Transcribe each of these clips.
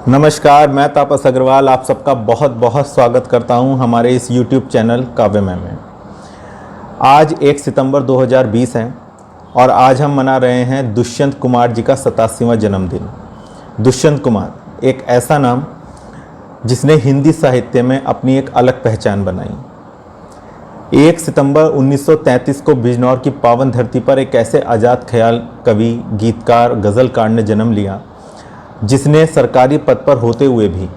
नमस्कार, मैं तापस अग्रवाल आप सबका बहुत बहुत स्वागत करता हूं हमारे इस YouTube चैनल काव्यमय में। आज 1 सितंबर 2020 है और आज हम मना रहे हैं दुष्यंत कुमार जी का 87वां जन्मदिन। दुष्यंत कुमार एक ऐसा नाम जिसने हिंदी साहित्य में अपनी एक अलग पहचान बनाई। 1 सितंबर 1933 को बिजनौर की पावन धरती पर एक ऐसे आज़ाद ख्याल कवि, गीतकार, गज़लकार ने जन्म लिया जिसने सरकारी पद पर होते हुए भी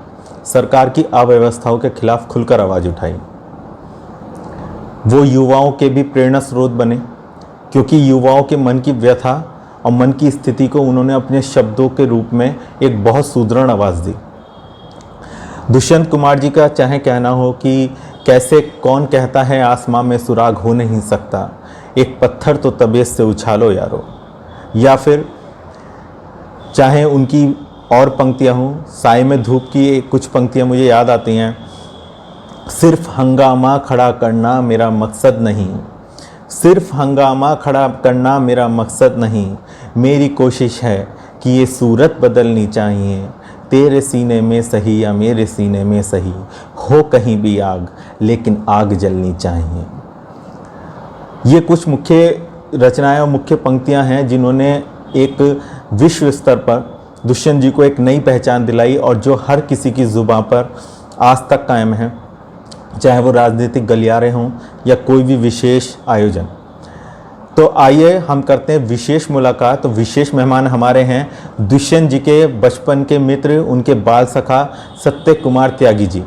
सरकार की अव्यवस्थाओं के खिलाफ खुलकर आवाज़ उठाई। वो युवाओं के भी प्रेरणा स्रोत बने क्योंकि युवाओं के मन की व्यथा और मन की स्थिति को उन्होंने अपने शब्दों के रूप में एक बहुत सुदृढ़ आवाज़ दी। दुष्यंत कुमार जी का चाहे कहना हो कि कैसे कौन कहता है आसमां में सुराग हो नहीं सकता, एक पत्थर तो तबीयत से उछालो यारो, या फिर चाहे उनकी और पंक्तियाँ हों, साए में धूप की कुछ पंक्तियाँ मुझे याद आती हैं। सिर्फ हंगामा खड़ा करना मेरा मकसद नहीं, सिर्फ हंगामा खड़ा करना मेरा मकसद नहीं, मेरी कोशिश है कि ये सूरत बदलनी चाहिए, तेरे सीने में सही या मेरे सीने में सही, हो कहीं भी आग लेकिन आग जलनी चाहिए। ये कुछ मुख्य रचनाएं और मुख्य पंक्तियां हैं जिन्होंने एक विश्व स्तर पर दुष्यंत जी को एक नई पहचान दिलाई और जो हर किसी की ज़ुबान पर आज तक कायम है, चाहे वो राजनीतिक गलियारे हों या कोई भी विशेष आयोजन। तो आइए हम करते हैं विशेष मुलाकात। तो विशेष मेहमान हमारे हैं दुष्यंत जी के बचपन के मित्र, उनके बाल सखा सत्य कुमार त्यागी जी।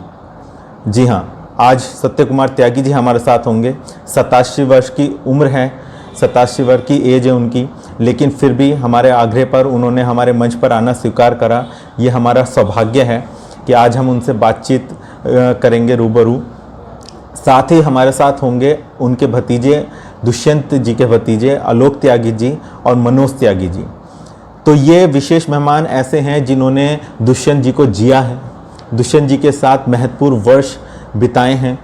जी हाँ, आज सत्य कुमार त्यागी जी हमारे साथ होंगे। 87 वर्ष की उम्र है, 87 वर्ष की एज है उनकी, लेकिन फिर भी हमारे आग्रह पर उन्होंने हमारे मंच पर आना स्वीकार करा। ये हमारा सौभाग्य है कि आज हम उनसे बातचीत करेंगे रूबरू। साथ ही हमारे साथ होंगे उनके भतीजे, दुष्यंत जी के भतीजे आलोक त्यागी जी और मनोज त्यागी जी। तो ये विशेष मेहमान ऐसे हैं जिन्होंने दुष्यंत जी को जिया है, दुष्यंत जी के साथ महत्वपूर्ण वर्ष बिताए हैं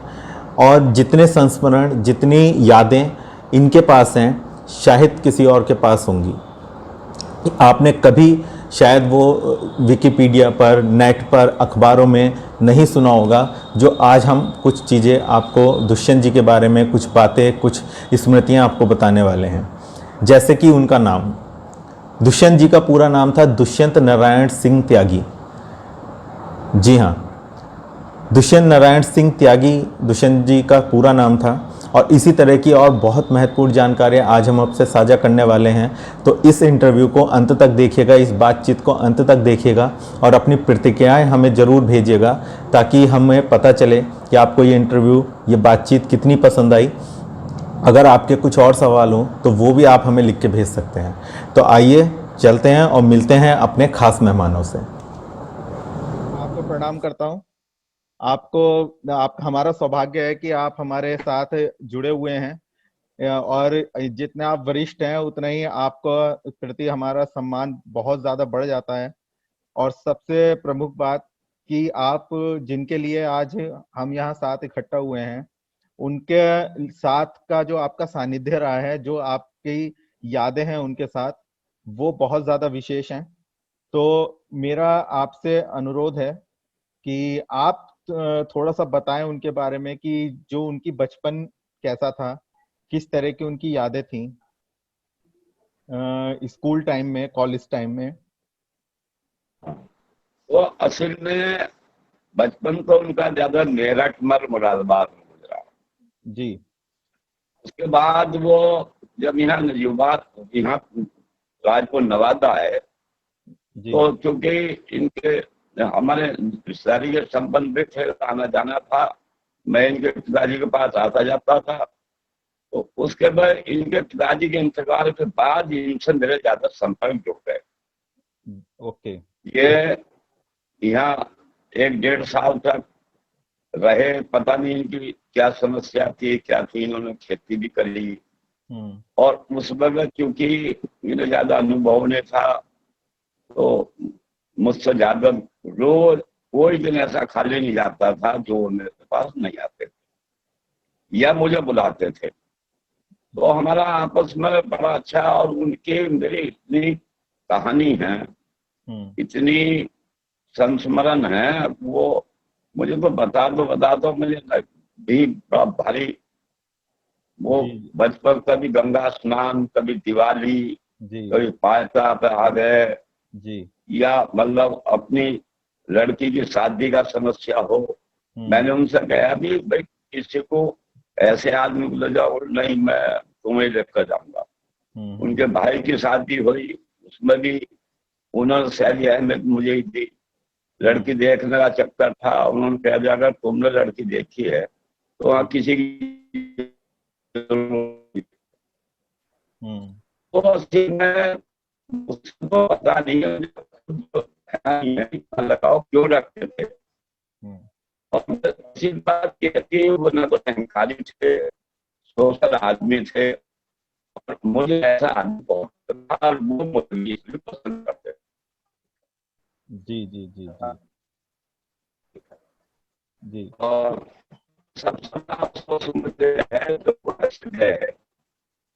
और जितने संस्मरण, जितनी यादें इनके पास हैं शायद किसी और के पास होंगी। आपने कभी शायद वो विकिपीडिया पर, नेट पर, अखबारों में नहीं सुना होगा जो आज हम कुछ चीज़ें आपको दुष्यंत जी के बारे में, कुछ बातें, कुछ स्मृतियां आपको बताने वाले हैं। जैसे कि उनका नाम, दुष्यंत जी का पूरा नाम था दुष्यंत नारायण सिंह त्यागी। जी हाँ, दुष्यंत नारायण सिंह त्यागी दुष्यंत जी का पूरा नाम था। और इसी तरह की और बहुत महत्वपूर्ण जानकारियाँ आज हम आपसे साझा करने वाले हैं। तो इस इंटरव्यू को अंत तक देखिएगा, इस बातचीत को अंत तक देखिएगा और अपनी प्रतिक्रियाएं हमें ज़रूर भेजिएगा ताकि हमें पता चले कि आपको ये इंटरव्यू, ये बातचीत कितनी पसंद आई। अगर आपके कुछ और सवाल हों तो वो भी आप हमें लिख के भेज सकते हैं। तो आइए चलते हैं और मिलते हैं अपने खास मेहमानों से। आपको प्रणाम करता हूं। आप हमारा सौभाग्य है कि आप हमारे साथ जुड़े हुए हैं और जितने आप वरिष्ठ हैं उतना ही आपको प्रति हमारा सम्मान बहुत ज्यादा बढ़ जाता है। और सबसे प्रमुख बात कि आप जिनके लिए आज हम यहाँ साथ इकट्ठा हुए हैं, उनके साथ का जो आपका सानिध्य रहा है, जो आपकी यादें हैं उनके साथ, वो बहुत ज्यादा विशेष हैं। तो मेरा आपसे अनुरोध है कि आप थोड़ा सा बताएं उनके बारे में कि जो उनकी बचपन कैसा था, किस तरह की उनकी यादें थी स्कूल टाइम में, कॉलेज टाइम में। वो असल में बचपन तो उनका ज्यादा मेरठ मर मुरादाबाद में गुजरा। जी। उसके बाद वो जब यहाँ नजीबाद, यहाँ राजपुर नवादा है, जी। तो चूंकि इनके हमारे रिश्तेदारी के संबंध में थे, आना जाना था, मैं इनके पिताजी के पास आता जाता था। तो उसके बाद इनके पिताजी के इंतकाल के बाद इनसे मेरे ज्यादा संपर्क जुड़ गए। ओके। ये यहाँ 1-1.5 साल तक रहे, पता नहीं इनकी क्या समस्या थी, क्या थी। इन्होंने खेती भी करी और उस वक्त क्योंकि इन्हें ज्यादा अनुभव नहीं था, तो मुझसे ज्यादा रोज कोई दिन ऐसा खाली नहीं जाता था जो मेरे पास नहीं आते थे या मुझे बुलाते थे। तो हमारा आपस में बड़ा अच्छा, और उनके मेरी इतनी कहानी है, इतनी संस्मरण है वो मुझे तो बता दो मुझे भी बड़ा भारी। वो जी बचपन कभी गंगा स्नान, कभी दिवाली, जी कभी पायता पे आ गए, जी। या मतलब अपनी लड़की की शादी का समस्या हो, मैंने उनसे कहा भी भाई किसी को ऐसे आदमी को ले जाओ, नहीं मैं तुम्हें लेकर जाऊंगा। उनके भाई की शादी हुई, उसमें भी उन्होंने शैली अहमियत मुझे ही दी। लड़की देखने का चक्कर था, उन्होंने कहा अगर तुमने लड़की देखी है तो वहाँ किसी की तो में उसको पता नहीं है लगाओ क्यों रखते थे। और अच्छी बात यह थी वो न तो अहंकारी थे, सोशल आदमी थे, और मुझे ऐसा आदमी बहुत पसंद था, और वो मुझे इसलिए पसंद करते। जी जी जी जी जी। और सबसे अफसोस मुझे है जो प्रश्न है,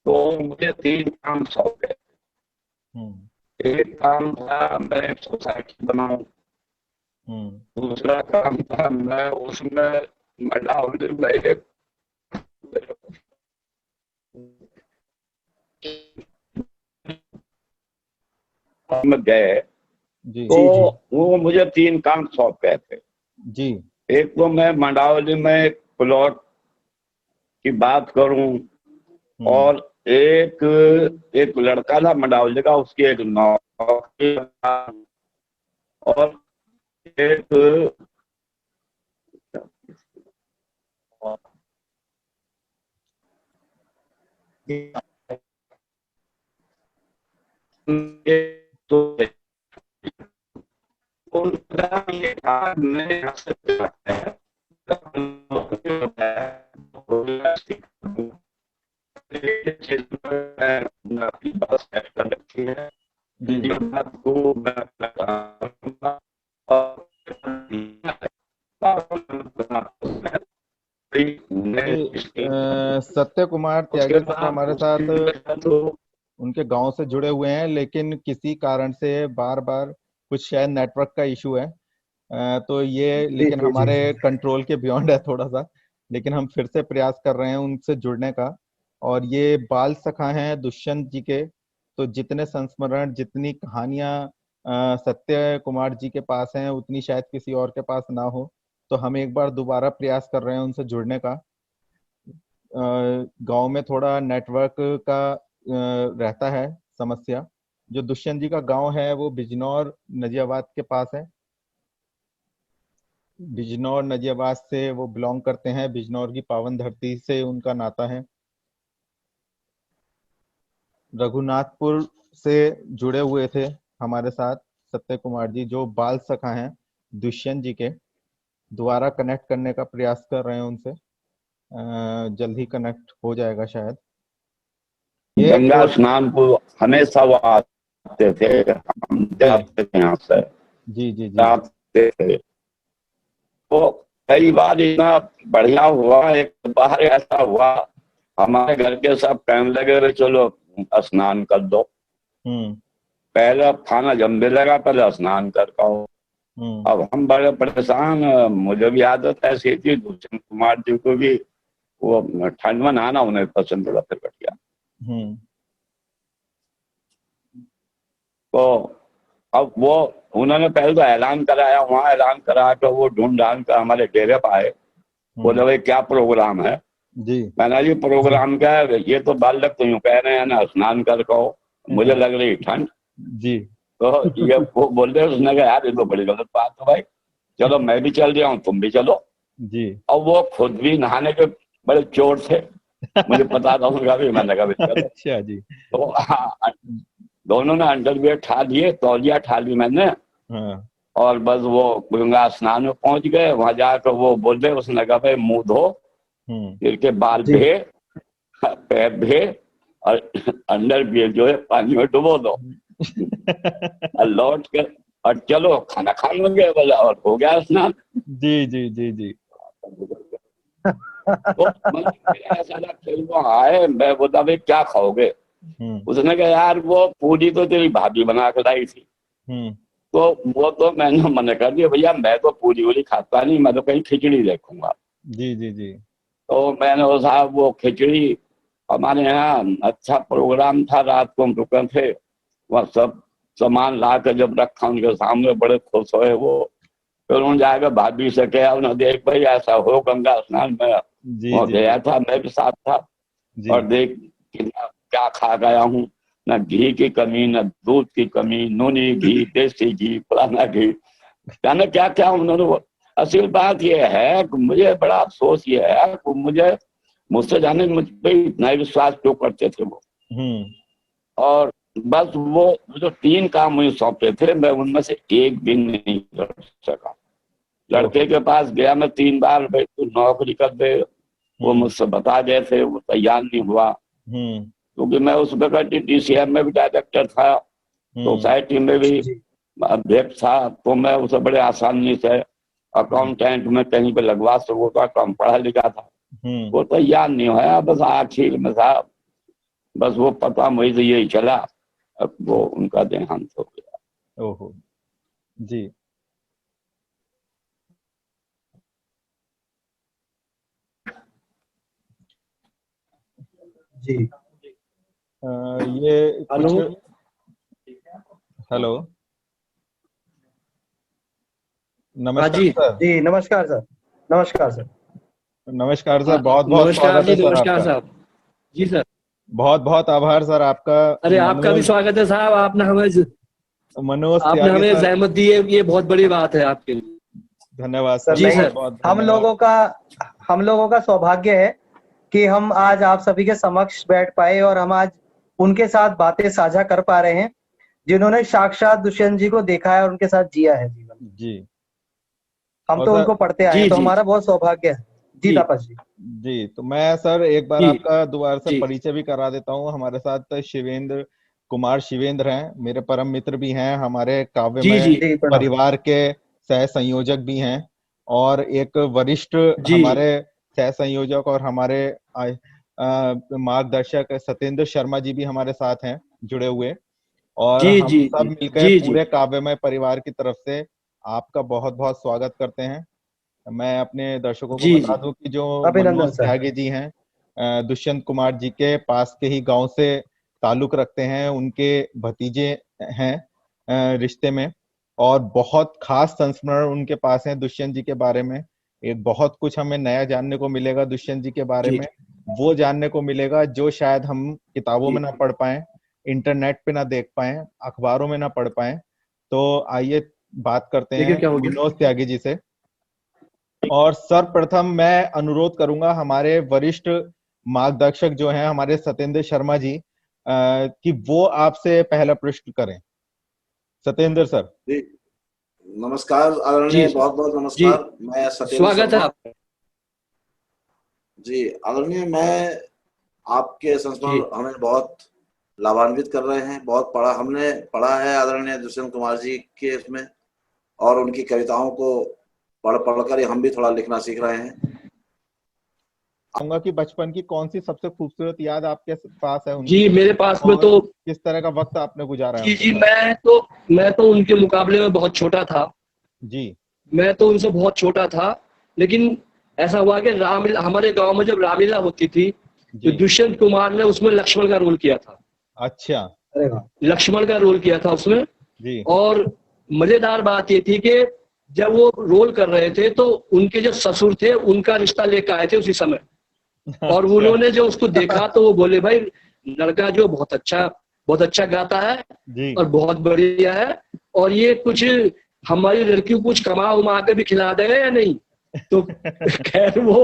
तो मुझे 3 काम सौंपे। एक काम था मैं एक सोसाइटी बनाऊं, दूसरा काम था मैं उसमें मंडावली में एक में गए जी तो वो मुझे 3 काम सौंप गए थे। जी एक तो मैं मंडावली में एक प्लॉट की बात करूं, और एक एक लड़का था मंडावली का, उसकी एक नौकरी, और एक तो उनका ये था मैं यहाँ से अपनी बात सेट कर रखी है, बात को सत्य कुमार उसके त्यागी साहब बाद हमारे साथ उनके गांव से जुड़े हुए हैं, लेकिन किसी कारण से बार बार कुछ शायद नेटवर्क का इशू है। तो ये लेकिन हमारे कंट्रोल के बियॉन्ड है थोड़ा सा, लेकिन हम फिर से प्रयास कर रहे हैं उनसे जुड़ने का। और ये बाल सखा हैं दुष्यंत जी के, तो जितने संस्मरण जितनी कहानियां सत्य कुमार जी के पास हैं उतनी शायद किसी और के पास ना हो। तो हम एक बार दोबारा प्रयास कर रहे हैं उनसे जुड़ने का। गांव में थोड़ा नेटवर्क का रहता है समस्या। जो दुष्यंत जी का गांव है वो बिजनौर नजियाबाद के पास है। बिजनौर नजियाबाद से वो बिलोंग करते हैं, बिजनौर की पावन धरती से उनका नाता है। रघुनाथपुर से जुड़े हुए थे हमारे साथ सत्य कुमार जी, जो बाल सखा हैं दुष्यंत जी के। दोबारा कनेक्ट करने का प्रयास कर रहे हैं उनसे, जल्द ही कनेक्ट हो जाएगा शायद। ये गंगा स्नान को हमेशा वो आते थे, हम जाते थे यहाँ से, जी जी जी जाते थे। तो कई बार इतना बढ़िया हुआ, एक बार ऐसा हुआ हमारे घर के सब कहने लगे चलो स्नान कर दो। पहले खाना जमने लगा, पहले स्नान कर पाओ। अब हम बड़े परेशान, मुझे भी आदत ऐसी थी, दुष्यंत कुमार जी को भी वो ठंड में नहाना उन्हें पसंद था, फिर बढ़िया। तो अब वो उन्होंने पहले तो ऐलान कराया, वहां ऐलान करा कर वो ढूंढ ढांड कर हमारे डेरे पर आए। बोले भाई क्या प्रोग्राम है? जी मैंने जी प्रोग्राम क्या है, ये तो बालक तो यूं कह रहे हैं ना स्नान कर कहो, मुझे लग रही ठंड। जी तो ये वो बोल रहे, उसने कहा यार ये तो बड़ी गलत बात है भाई, चलो मैं भी चल रहा हूँ तुम भी चलो। जी और वो खुद भी नहाने के बड़े चोर थे, मुझे पता था उनका भी, मैंने कहा चलो। अच्छा जी। तो दोनों ने अंडरवियर ठा लिए, तौलिया ठा ली मैंने, हाँ और बस वो गंगा स्नान में पहुंच गए। वहां जाकर वो बोल रहे, उसने कहा भाई मुंह धो, सिर के बाल भे, पैर भे, और अंडरवियर जो है पानी में डुबो दो, और लौट कर और चलो खाना खा लेंगे बोला, और हो गया स्नान। जी जी जी जी तो ऐसा फिर वो आए, मैं बोला भाई क्या खाओगे? उसने कहा यार वो पूरी तो तेरी भाभी बना कर लाई थी, तो वो तो मैंने मना कर दिया, भैया मैं तो पूरी वूरी खाता नहीं, मैं तो कहीं खिचड़ी देखूंगा। जी जी जी। तो मैंने वो साहब वो खिचड़ी, हमारे यहाँ अच्छा प्रोग्राम था, रात को हम रुके थे, वह सब सामान ला के जब रखा उनके सामने, बड़े खुश हुए वो। फिर उन्होंने जाकर भाभी से कहा, उन्होंने देख भाई ऐसा हो गंगा स्नान में, जी वो जी गया था, मैं भी साथ था, जी। और देख कितना क्या खा गया हूँ, न घी की कमी, न दूध की कमी, नूनी घी, देसी घी, फलाना घी, जाने क्या क्या उन्होंने। असल बात यह है कि मुझे बड़ा अफसोस ये है कि मुझसे जाने मुझ पे इतना ही विश्वास क्यों करते थे वो। और बस वो जो 3 काम मुझे सौंपे थे, मैं उनमें से एक भी नहीं कर सका। लड़के के पास गया मैं 3 बार, भाई तू नौकरी कर दे, वो मुझसे बता गए थे, वो तैयार नहीं हुआ, क्योंकि मैं उस वक्त DCM में भी डायरेक्टर था, सोसाइटी में भी अध्यक्ष था, तो मैं उसे बड़े आसानी से अकाउंटेंट में कहीं पे लगवा सकता, कम पढ़ा लिखा था। वो तैयार नहीं हुआ, बस आखिर में साहब बस वो पता मुझे तो यही चला, अब वो उनका देहांत हो गया। ओहो जी। जी ये हेलो कुछ, हेलो हाँ नमस्कार जी सर। जी नमस्कार सर। नमस्कार सर। नमस्कार सर, हाँ, बहुत बहुत नमस्कार स्वागत जी, है सर नमस्कार आपका। साहब। जी सर। बहुत बहुत आभार सर आपका। अरे आपका भी मनोज स्वागत है साहब, मनोज आपने त्यागी हमें सर, जहमत दी है, ये बहुत बड़ी बात है आपके लिए। धन्यवाद सर सर, जी बहुत सर, बहुत हम धन्यवाद। लोगों का हम लोगों का सौभाग्य है कि हम आज आप सभी के समक्ष बैठ पाए और हम आज उनके साथ बातें साझा कर पा रहे हैं जिन्होंने साक्षात दुष्यंत जी को देखा है और उनके साथ जिया है जीवन। जी। हम और तो सर, उनको पढ़ते आए हैं, तो हमारा बहुत सौभाग्य है। जी जी तापस जी। जी, तो मैं सर एक बार जी आपका दोबारा से जी परिचय भी करा देता हूँ। हमारे साथ शिवेंद्र कुमार शिवेंद्र हैं, मेरे परम मित्र भी हैं, हमारे जी काव्यमय जी प्रणाम। परिवार के सह संयोजक भी हैं, और एक वरिष्ठ जी हमारे सह संयोजक और हमारे मार्गदर्शक सत्येंद्र शर्मा जी भी हमारे साथ हैं जुड़े हुए। और जी हम जी सब जी मिलकर जी जी पूरे काव्यमय परिवार की तरफ से आपका बहुत बहुत स्वागत करते हैं। मैं अपने दर्शकों को जी बता जी दूं कि जो मनोज अभिनंदन सर। त्यागी जी हैं, दुष्यंत कुमार जी के पास के ही गांव से ताल्लुक रखते हैं, उनके भतीजे हैं रिश्ते में, और बहुत खास संस्मरण उनके पास है दुष्यंत जी के बारे में। एक बहुत कुछ हमें नया जानने को मिलेगा दुष्यंत जी के बारे जी में, वो जानने को मिलेगा जो शायद हम किताबों जी में ना पढ़ पाए, इंटरनेट पे ना देख पाए, अखबारों में ना पढ़ पाए। तो आइए बात करते देखिए हैं क्या हो गया। मनोज त्यागी जी से। और सर्वप्रथम मैं अनुरोध करूंगा हमारे वरिष्ठ मार्गदर्शक जो हैं हमारे सत्येंद्र शर्मा जी, कि वो आपसे पहला प्रश्न करें। सत्येंद्र सर। जी नमस्कार जी आदरणीय, बहुत बहुत जी नमस्कार। मैं सत्येंद्र स्वागत है शर्मा। आपका। जी आदरणीय, मैं आपके जी संस्मरण हमें बहुत लाभान्वित कर रहे हैं। बहुत हमने पढ़ा है आदरणीय दुष्यंत कुमार जी के इसमें, और उनकी कविताओं को पढ़कर हम भी थोड़ा लिखना सीख रहे हैं। कहूंगा कि बचपन की कौन सी सबसे खूबसूरत याद आपके पास है जी उनकी, मेरे पास में और तो किस तरह का वक्त आपने गुजारा है जी उनके जी साथ? मैं तो उनके मुकाबले में बहुत छोटा था। जी मैं तो उनसे बहुत छोटा था, लेकिन ऐसा हुआ कि रामलीला हमारे गांव में जब रामलीला होती थी तो जी। दुष्यंत कुमार ने उसमें लक्ष्मण का रोल किया था। अच्छा। अरे वाह। लक्ष्मण का रोल किया था उसमें। जी। और मजेदार बात ये थी कि जब वो रोल कर रहे थे तो उनके जो ससुर थे उनका रिश्ता लेकर आए थे उसी समय। और अच्छा। उन्होंने जो उसको देखा तो वो बोले भाई लड़का जो बहुत अच्छा गाता है जी। और बहुत बढ़िया है, और ये कुछ हमारी लड़की को कुछ कमा उमा के भी खिला देगा या नहीं। तो खैर वो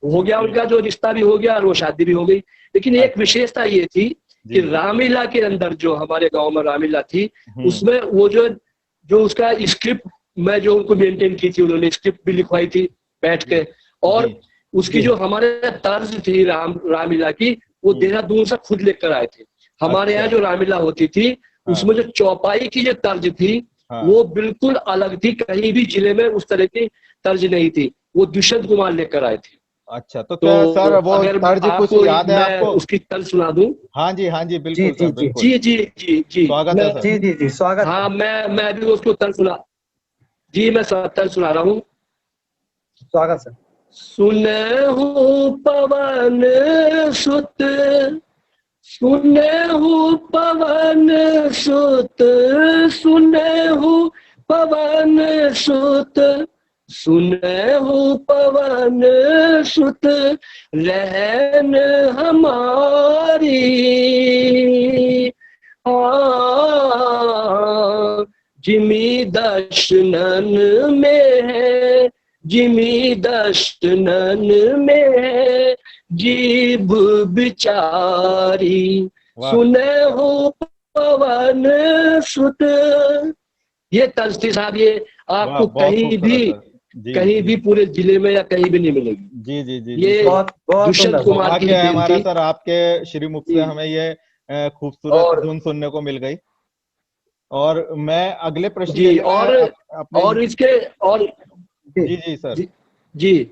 हो गया, उनका जो रिश्ता भी हो गया और वो शादी भी हो गई। लेकिन एक अच्छा। विशेषता ये थी कि जी। रामलीला के अंदर जो हमारे गांव में रामलीला थी हम्म। उसमें वो जो जो उसका स्क्रिप्ट में जो उनको मेंटेन की थी, उन्होंने स्क्रिप्ट भी लिखवाई थी बैठ के। और जी। उसकी जो हमारे तर्ज थी रामलीला की, वो देहरादून से खुद लेकर आए थे। हमारे यहाँ अच्छा। जो रामलीला होती थी उसमें जो चौपाई की जो तर्ज थी वो बिल्कुल अलग थी, कहीं भी जिले में उस तरह की तर्ज नहीं थी, वो दुष्यंत कुमार लेकर आए थे। अच्छा, तो क्या सर वो अगर तर्ज कुछ आपको याद है मैं आपको? उसकी तर्ज सुना दूं। हाँ जी, बिल्कुल जी, सर, जी, जी। बिल्कुल। जी जी जी जी स्वागत है सर। जी, स्वागत हाँ, है। मैं भी उसको तर्ज सुना। जी, मैं तर्ज सुना रहा हूँ। स्वागत सर। सुनहु पवन सुत, सुनहु पवन सुत, सुनहु पवन सुत, सुनहु पवन सुत, रहन हमारी। जिमी दर्शनन में है, जिमी दर्शनन में है, जीभ बिचारी। वाह सुनहु पवन सुत। ये तर्ज थी साहब, ये वाह, आपको बहुत खूबसूरत सर। जी कहीं जी भी पूरे जिले में या कहीं भी नहीं मिलेगी। जी जी जी जी ये तो बहुत बहुत दुष्यंत सुंदर। कुमार की सौभाग्य है देन हमारा थी। सर, आपके श्रीमुख से जी। हमें ये खूबसूरत और धुन सुनने को मिल गई। और मैं अगले प्रश्न के जी, लिए मैं अपने और इसके और जी, जी सर। जी,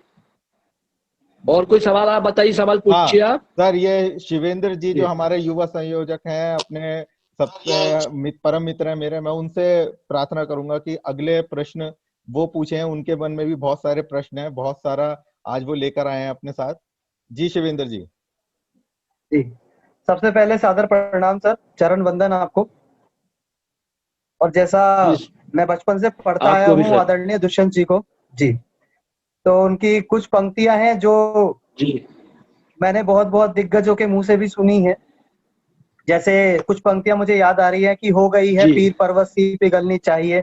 और कोई सवाल आप बताइए, सवाल हाँ पूछिए आप। सर, ये शिवेंद्र जी जो जी हमारे युवा संयोजक हैं, अपने सबसे परम मित्र हैं मेरे, मैं उनसे प्रार्थना करूंगा कि अगले प्रश्न वो पूछे हैं। उनके मन में भी बहुत सारे प्रश्न हैं, बहुत सारा आज वो लेकर आए हैं अपने साथ। जी शिवेंद्र जी। जी। सबसे पहले सादर प्रणाम सर, चरण वंदन आपको। और जैसा जी, मैं बचपन से पढ़ता आया आपको भी हूँ सर। आदरणीय दुष्यंत जी को, जी, तो उनकी कुछ पंक्तियां हैं जो जी मैंने बहुत बहुत दिग्गजों के मुंह से भी सुनी है। जैसे कुछ पंक्तियां मुझे याद आ रही है कि हो गई है जी पीर पर्वत सी पिघलनी चाहिए,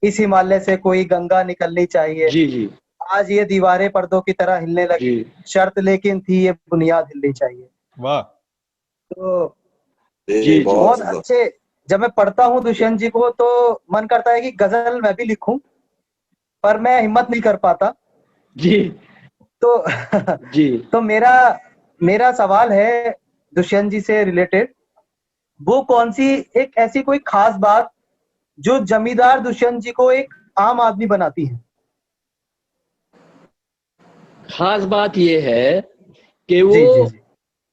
इस हिमालय से कोई गंगा निकलनी चाहिए, जी जी आज ये दीवारें पर्दों की तरह हिलने लगी, जी शर्त लेकिन थी ये बुनियाद हिलनी चाहिए। वाह। तो जी जी जी बहुत बहुत सुंदर। अच्छे, जब मैं पढ़ता हूँ दुष्यंत जी को तो मन करता है कि गजल मैं भी लिखूं, पर मैं हिम्मत नहीं कर पाता। जी तो जी तो मेरा मेरा सवाल है दुष्यंत जी से रिलेटेड, वो कौन सी एक ऐसी कोई खास बात जो जमींदार दुष्यंत जी को एक आम आदमी बनाती है? खास बात ये है कि जी, जी, वो जी,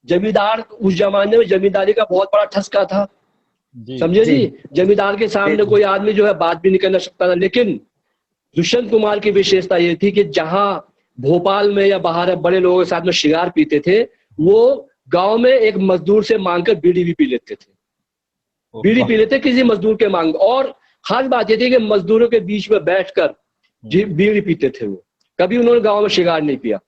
जमींदार, उस जमाने में जमींदारी का बहुत बड़ा ठसका था। जी समझे जी, जी, जमींदार के जी, सामने कोई आदमी जो है बात भी नहीं करना सकता था। लेकिन दुष्यंत कुमार की विशेषता ये थी कि जहां भोपाल में या बाहर बड़े लोगों के साथ में शिगार पीते थे, वो गांव में एक मजदूर से मांगकर बीड़ी भी पी लेते थे। बीड़ी पी लेते किसी मजदूर के मांग। और खास बात ये थी कि मजदूरों के बीच में बैठकर बीड़ी पीते थे वो। कभी उन्होंने गांव में शिगार नहीं पिया।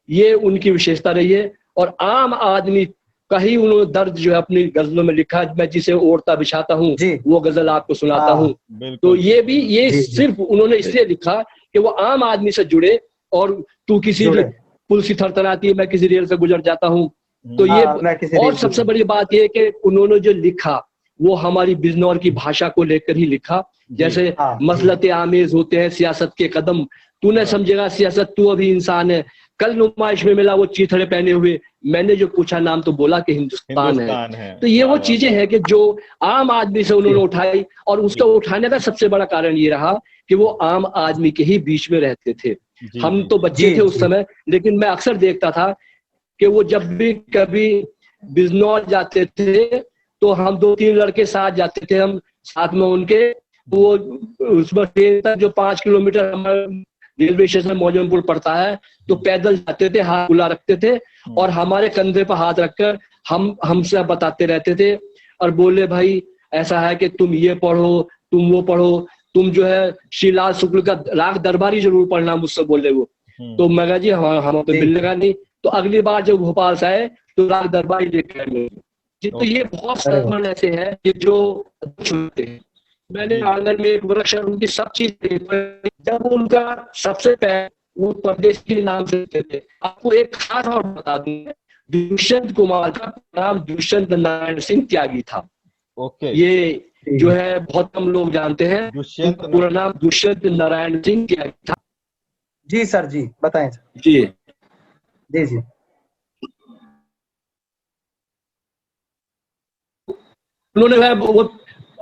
ये उनकी विशेषता रही है। और आम आदमी का ही उन्होंने दर्द जो है अपनी गजलों में लिखा है। मैं जिसे ओढ़ता बिछाता हूँ जी, वो गजल आपको सुनाता हाँ, हूँ। तो बिल्कुल ये भी, ये जी, जी, सिर्फ उन्होंने इसलिए लिखा कि वो आम आदमी से जुड़े। और तू किसी जुड़े, पुल सी थरथराती है, मैं किसी रेल से गुजर जाता हूँ। तो ये, हाँ, मैं किसी और रेल सबसे से, बड़ी बात ये है कि उन्होंने जो लिखा वो हमारी बिजनौर की भाषा को लेकर ही लिखा। जैसे हाँ, मसलते आमेज होते हैं सियासत के कदम, तू न समझेगा सियासत, तू अभी इंसान है। कल नुमाइश में मिला वो चीथड़े पहने हुए, मैंने जो पूछा नाम तो बोला कि हिंदुस्तान है। तो ये वाह, वो वाह, चीजें हैं कि जो आम आदमी से उन्होंने उठाई। और उसका उठाने का सबसे बड़ा कारण ये रहा कि वो आम आदमी के ही बीच में रहते थे। जी हम जी तो बच्चे जी, थे उस जी, समय, लेकिन मैं अक्सर देखता था कि वो जब भी कभी बिजनौर जाते थे तो हम 2-3 लड़के साथ जाते थे, हम साथ में उनके। वो उसमें ट्रेन तक जो 5 किलोमीटर हमारे रेलवे स्टेशन मौजमपुर पड़ता है, तो पैदल जाते थे, हाथ खुला रखते थे और हमारे कंधे पर हाथ रखकर हमसे बताते रहते थे। और बोले भाई ऐसा है कि तुम ये पढ़ो, तुम वो पढ़ो, तुम जो है श्री लाल शुक्ल का राग दरबारी जरूर पढ़ना, मुझसे बोले वो। तो मैं कहा जी हम तो जी, मिलने नहीं। तो अगली बार जब भोपाल से आए तो राग दरबारी लेकर आए जी। तो ये बहुत अरे वाह, सामान ऐसे हैं कि जो छूते हैं। मैंने आंगन में एक वृक्ष और उनकी सब चीज देखी, पर जब उनका सबसे पहले वो परदेश के नाम से लेते थे। आपको एक खास और बता दूं, दुष्यंत कुमार का नाम दुष्यंत नारायण सिंह त्यागी था। ओके। ये जी, जो है बहुत कम लोग जानते हैं। दुष्यंत उनका पूरा नाम दुष्यंत नारायण सिंह त्यागी था। जी सर, जी, बताएं सर, जी, जी, जी, उन्होंने वो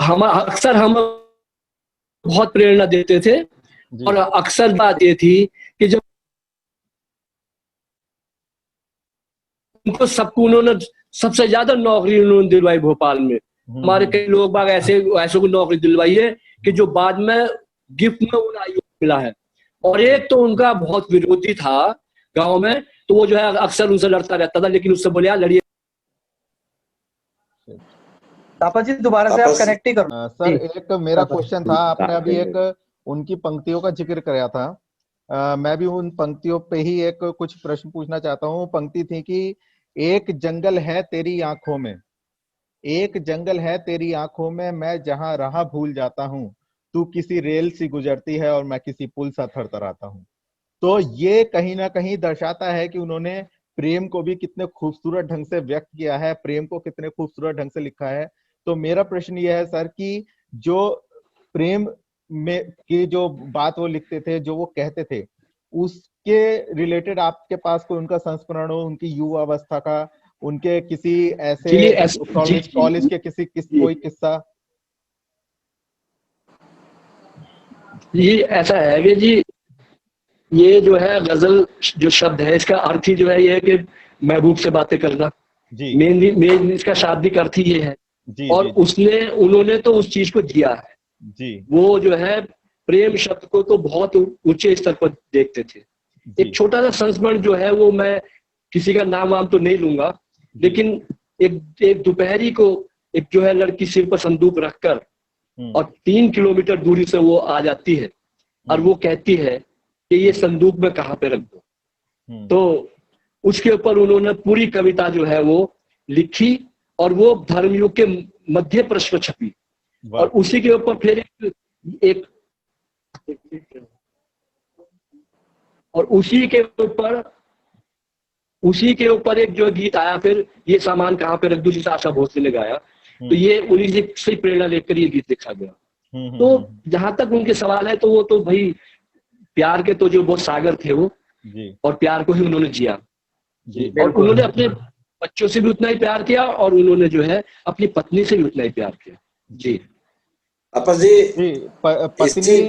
हम अक्सर हम बहुत प्रेरणा देते थे। जी और अक्सर बात ये थी कि जब उनको सबको उन्होंने सबसे ज्यादा नौकरी उन्होंने दिलवाई भोपाल में। हमारे कई लोग बाग ऐसे को नौकरी दिलवाई है कि जो बाद में गिफ्ट में उन्हें आयोग मिला है। और एक तो उनका बहुत विरोधी था गांव में, तो वो जो है अक्सर उनसे लड़ता रहता था, लेकिन उससे बोले यार लड़िए। तापस जी दोबारा से आप कनेक्ट ही करो। सर एक मेरा क्वेश्चन था, आपने अभी एक उनकी पंक्तियों का जिक्र कराया था। मैं भी उन पंक्तियों पे ही एक कुछ प्रश्न पूछना चाहता हूँ। पंक्ति थी कि एक जंगल है तेरी आंखों में, एक जंगल है तेरी आंखों में, मैं जहां राह भूल जाता हूँ, तू किसी रेल सी गुजरती है और मैं किसी पुल सा थरथराता हूँ। तो ये कहीं ना कहीं दर्शाता है कि उन्होंने प्रेम को भी कितने खूबसूरत ढंग से व्यक्त किया है, प्रेम को कितने खूबसूरत ढंग से लिखा है। तो मेरा प्रश्न यह है सर कि जो प्रेम में की जो बात वो लिखते थे, जो वो कहते थे, उसके रिलेटेड आपके पास कोई उनका संस्मरण हो, उनकी युवा अवस्था का, उनके किसी ऐसे कॉलेज के कोई किस्सा? ये ऐसा है कि जी ये जो है गजल जो शब्द है, इसका अर्थ ही जो है ये है कि महबूब से बातें करना। मेन इसका शाब्दिक अर्थ ही ये है। और उन्होंने तो उस चीज को जिया है जी। वो जो है प्रेम शब्द को तो बहुत ऊंचे स्तर पर देखते थे। एक छोटा सा संस्मरण जो है वो मैं किसी का नाम वाम तो नहीं लूंगा, लेकिन एक दोपहरी को एक जो है लड़की सिर पर संदूक रखकर और 3 किलोमीटर दूरी से वो आ जाती है और वो कहती है कि ये संदूक में कहाँ पे रख दो। तो उसके ऊपर उन्होंने पूरी कविता जो है वो लिखी और वो धर्मयुग के मध्य प्रश्न छपी। और उसी के ऊपर फिर एक और उसी के ऊपर एक जो गीत आया फिर, ये सामान कहाँ पे रख दूं, जिसे आशा भोसले ने गाया। तो ये उन्हीं से प्रेरणा लेकर ये गीत लिखा गया। तो जहां तक उनके सवाल है, तो वो तो भाई प्यार के तो जो बहुत सागर थे वो, और प्यार को ही उन्होंने जिया। और उन्होंने अपने बच्चों से भी उतना ही प्यार किया और उन्होंने जो है अपनी पत्नी से भी उतना ही प्यार किया। जी तापस जी,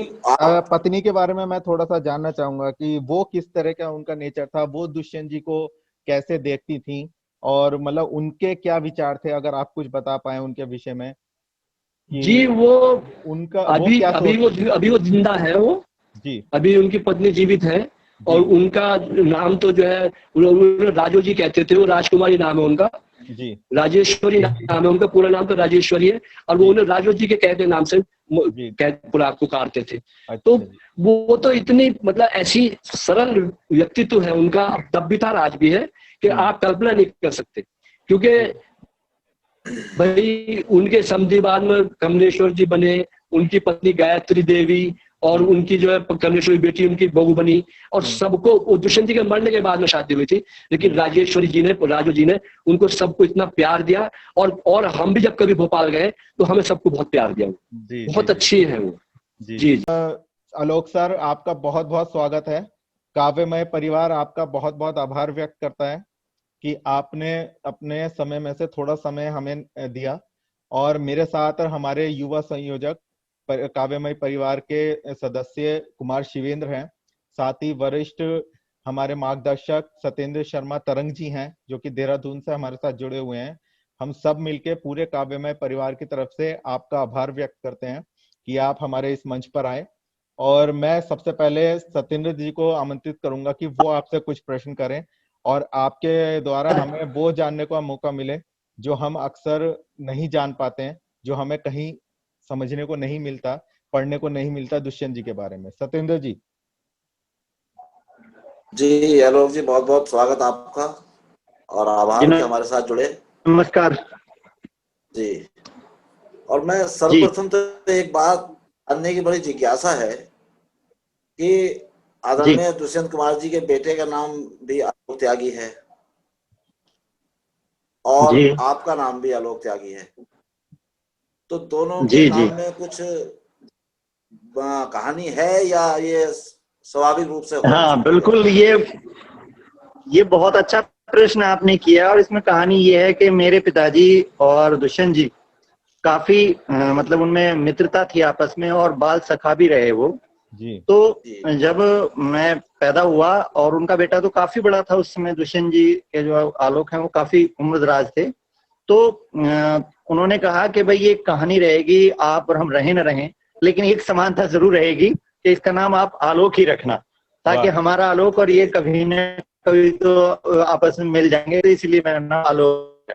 पत्नी के बारे में मैं थोड़ा सा जानना चाहूंगा कि वो किस तरह का उनका नेचर था, वो दुष्यंत जी को कैसे देखती थी, और मतलब उनके क्या विचार थे, अगर आप कुछ बता पाए उनके विषय में। जी वो उनका अभी वो जिंदा है वो जी, अभी उनकी पत्नी जीवित है। और उनका नाम तो जो है राजू जी कहते थे, वो राजकुमारी नाम है उनका जी, राजेश्वरी नाम है उनका, पूरा नाम तो राजेश्वरी है। और वो उन्हें राजू जी के कहते नाम से पुकारते थे। तो वो तो इतनी मतलब ऐसी सरल व्यक्तित्व है उनका, तब भी था आज भी है, कि आप कल्पना नहीं कर सकते। क्योंकि भाई उनके समधिबान में कमलेश्वर जी बने, उनकी पत्नी गायत्री देवी और उनकी जो है कमलेश्वरी बेटी उनकी बहू बनी, और सबको दुष्यंत जी के मरने के बाद में शादी हुई थी। लेकिन राजू जी ने उनको सबको इतना प्यार दिया। और हम भी जब कभी भोपाल गए तो हमें सबको बहुत प्यार दिया। बहुत अच्छी है वो। जी आलोक सर, आपका बहुत बहुत स्वागत है। काव्यमय परिवार आपका बहुत बहुत आभार व्यक्त करता है कि आपने अपने समय में से थोड़ा समय हमें दिया, और मेरे साथ हमारे युवा संयोजक काव्यमय परिवार के सदस्य कुमार शिवेंद्र हैं, साथ ही वरिष्ठ हमारे मार्गदर्शक सत्येंद्र शर्मा तरंग जी हैं, जो कि देहरादून से हमारे साथ जुड़े हुए हैं। हम सब मिलके पूरे काव्यमय परिवार की तरफ से आपका आभार व्यक्त करते हैं कि आप हमारे इस मंच पर आए। और मैं सबसे पहले सत्येंद्र जी को आमंत्रित करूंगा कि वो आपसे कुछ प्रश्न करें, और आपके द्वारा हमें वो जानने का मौका मिले जो हम अक्सर नहीं जान पाते हैं, जो हमें कहीं समझने को नहीं मिलता, पढ़ने को नहीं मिलता दुष्यंत जी के बारे में। सत्येंद्र जी। जी आलोक जी, बहुत बहुत स्वागत आपका और आभार कि हमारे साथ जुड़े। नमस्कार जी। और मैं सर्वप्रथम तो एक बात जानने की बड़ी जिज्ञासा है कि आदरणीय दुष्यंत कुमार जी के बेटे का नाम भी आलोक त्यागी है और आपका नाम भी आलोक त्यागी है, तो दोनों के नाम में कुछ कहानी है या ये स्वाभाविक रूप से हो? हाँ बिल्कुल, ये बहुत अच्छा प्रश्न आपने किया। और इसमें कहानी ये है कि मेरे पिताजी और दुष्यंत जी काफी मतलब उनमें मित्रता थी आपस में, और बाल सखा भी रहे वो। जी तो जी जब मैं पैदा हुआ और उनका बेटा तो काफी बड़ा था उस समय, दुष्यंत जी के जो आलोक हैं वो काफी उम्रदराज थे। तो उन्होंने कहा कि भाई ये कहानी रहेगी, आप और हम रहें न रहें, लेकिन एक समानता जरूर रहेगी कि इसका नाम आप आलोक ही रखना, ताकि वाह हमारा आलोक और ये कभी न कभी तो आपस में मिल जाएंगे, तो इसलिए मेरा नाम आलोक।